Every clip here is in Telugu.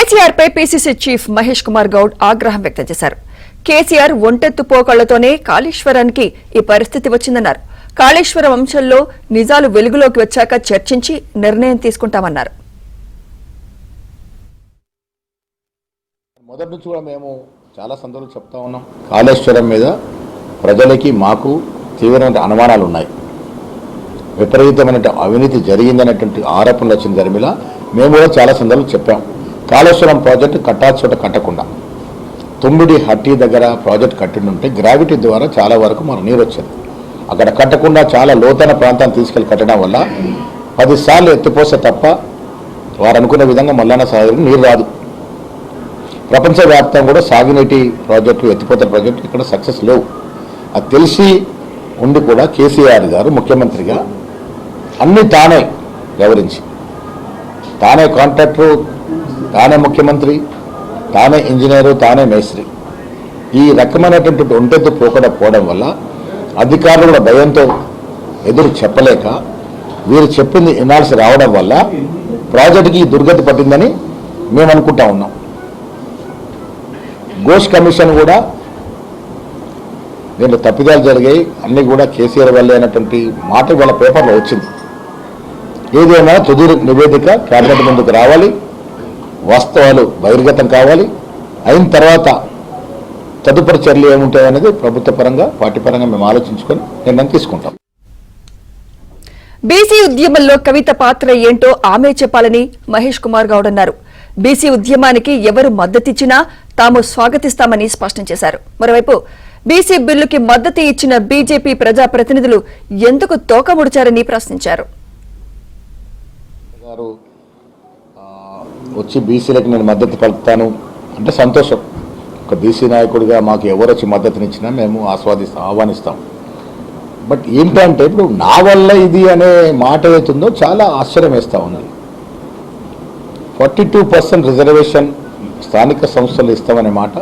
కేసీఆర్ పై పీసీసీ చీఫ్ మహేష్ కుమార్ గౌడ్ ఆగ్రహం వ్యక్తం చేశారు. కేసీఆర్ ఒంటెత్తు పోకళ్లతోనే కాళేశ్వరానికి ఈ పరిస్థితి వచ్చిందన్నారు. కాళేశ్వరం అంశంలో నిజాలు వెలుగులోకి వచ్చాక చర్చించి నిర్ణయం తీసుకుంటామన్నారు. మొదటి నుంచి కూడా మేము చాలా సందర్భాలు చెప్తా ఉన్నాం. కాళేశ్వరం మీద ప్రజలకి మాకు తీవ్రమైన అనుమానాలు ఉన్నాయి. విపరీతమైన అవినీతి జరిగిందనేటువంటి ఆరోపణలు వచ్చిన దరిమిలా మేము కూడా చాలా సందర్భాలు చెప్పాం. కాళేశ్వరం ప్రాజెక్టు కట్టాల్సిన కట్టకుండా తుమ్మిడి హట్టి దగ్గర ప్రాజెక్టు కట్టిండుంటే గ్రావిటీ ద్వారా చాలా వరకు మన నీరు వచ్చింది. అక్కడ కట్టకుండా చాలా లోతైన ప్రాంతాన్ని తీసుకెళ్లి కట్టడం వల్ల 10 సార్లు ఎత్తిపోస్తే తప్ప వారు అనుకునే విధంగా మల్లన్న సాగర్ నీరు రాదు. ప్రపంచవ్యాప్తంగా కూడా సాగునీటి ప్రాజెక్టు ఎత్తిపోతల ప్రాజెక్టు ఇక్కడ సక్సెస్ లేవు. అది తెలిసి ఉండి కూడా కేసీఆర్ గారు ముఖ్యమంత్రిగా అన్ని తానే వివరించి తానే కాంట్రాక్టరు, తానే ముఖ్యమంత్రి, తానే ఇంజనీరు, తానే మేస్త్రి, ఈ రకమైనటువంటి ఒంటెత్తు పోవడం వల్ల అధికారులు కూడా భయంతో ఎదురు చెప్పలేక వీరు చెప్పింది వినాల్సి రావడం వల్ల ప్రాజెక్టుకి దుర్గతి పట్టిందని మేము అనుకుంటా ఉన్నాం. ఘోష్ కమిషన్ కూడా దీంట్లో తప్పిదాలు జరిగాయి, అన్నీ కూడా కేసీఆర్ వల్లే అనేటువంటి మాట వాళ్ళ పేపర్లో వచ్చింది. ఏదేమైనా తుది నివేదిక కేబినెట్ ముందుకు రావాలి, వాస్తవాలు బహిర్గతం కావాలి. అయిన తర్వాత తదుపరి చర్యలు ఏముంటాయనేది ప్రభుత్వ పరంగా పార్టీ పరంగా మేము ఆలోచించుకొని నిర్ణయం తీసుకుంటాం. బీసీ ఉద్యమంలో కవిత పాత్ర ఏంటో ఆమె చెప్పాలని మహేష్ కుమార్ గౌడ్ అన్నారు. బీసీ ఉద్యమానికి ఎవరు మద్దతిచ్చినా తాము స్వాగతిస్తామని స్పష్టం చేశారు. మరోవైపు బీసీ బిల్లుకి మద్దతు ఇచ్చిన బీజేపీ ప్రజాప్రతినిధులు ఎందుకు తోకముడిచారని ప్రశ్నించారు. వచ్చి బీసీలకు నేను మద్దతు పలుకుతాను అంటే సంతోషం. ఒక బీసీ నాయకుడిగా మాకు ఎవరు వచ్చి మద్దతునిచ్చినా మేము ఆహ్వానిస్తాం. బట్ ఏంటంటే ఇప్పుడు నా వల్ల ఇది అనే మాట ఏతుందో చాలా ఆశ్చర్యం వేస్తూ ఉన్నది. 42% రిజర్వేషన్ స్థానిక సంస్థలు ఇస్తామనే మాట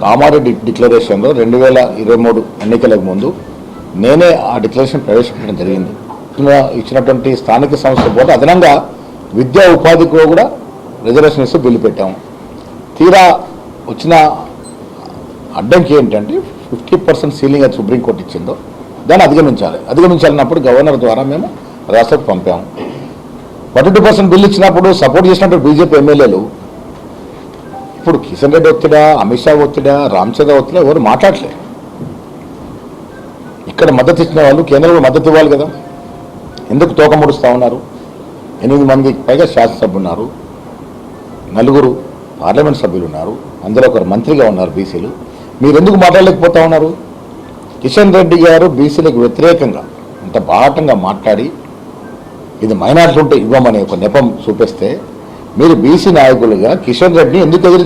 కామారెడ్డి డిక్లరేషన్లో 2023 ఎన్నికలకు ముందు నేనే ఆ డిక్లరేషన్ ప్రవేశపెట్టడం జరిగింది. ఇచ్చినటువంటి స్థానిక సంస్థ పోతే అదనంగా విద్యా ఉపాధిలో కూడా రిజర్వేషన్ ఇస్తూ బిల్లు పెట్టాము. తీరా వచ్చిన అడ్డంకి ఏంటంటే 50% సీలింగ్ అది సుప్రీంకోర్టు ఇచ్చిందో దాన్ని అధిగమించాలన్నప్పుడు గవర్నర్ ద్వారా మేము రాష్ట్రకు పంపాము. 42% బిల్లు ఇచ్చినప్పుడు సపోర్ట్ చేసినప్పుడు బీజేపీ ఎమ్మెల్యేలు ఇప్పుడు కిషన్ రెడ్డి ఒత్తిడా, అమిత్ షా ఒత్తిడా, రామచంద్ర ఒత్తిడా ఎవరు మాట్లాడలేదు. ఇక్కడ మద్దతు ఇచ్చిన వాళ్ళు కేంద్రంలో మద్దతు ఇవ్వాలి కదా, ఎందుకు తోక ముడుస్తూ ఉన్నారు? 8 మందికి పైగా శాసనసభ్యులు ఉన్నారు, 4 పార్లమెంట్ సభ్యులు ఉన్నారు, అందులో ఒకరు మంత్రిగా ఉన్నారు బీసీలు. మీరు ఎందుకు మాట్లాడలేకపోతా ఉన్నారు? కిషన్ రెడ్డి గారు బీసీలకు వ్యతిరేకంగా అంత బాటంగా మాట్లాడి ఇది మైనార్టీ ఉంటే ఇవ్వమని ఒక నెపం చూపిస్తే మీరు బీసీ నాయకులుగా కిషన్ రెడ్డిని ఎందుకు ఎదురు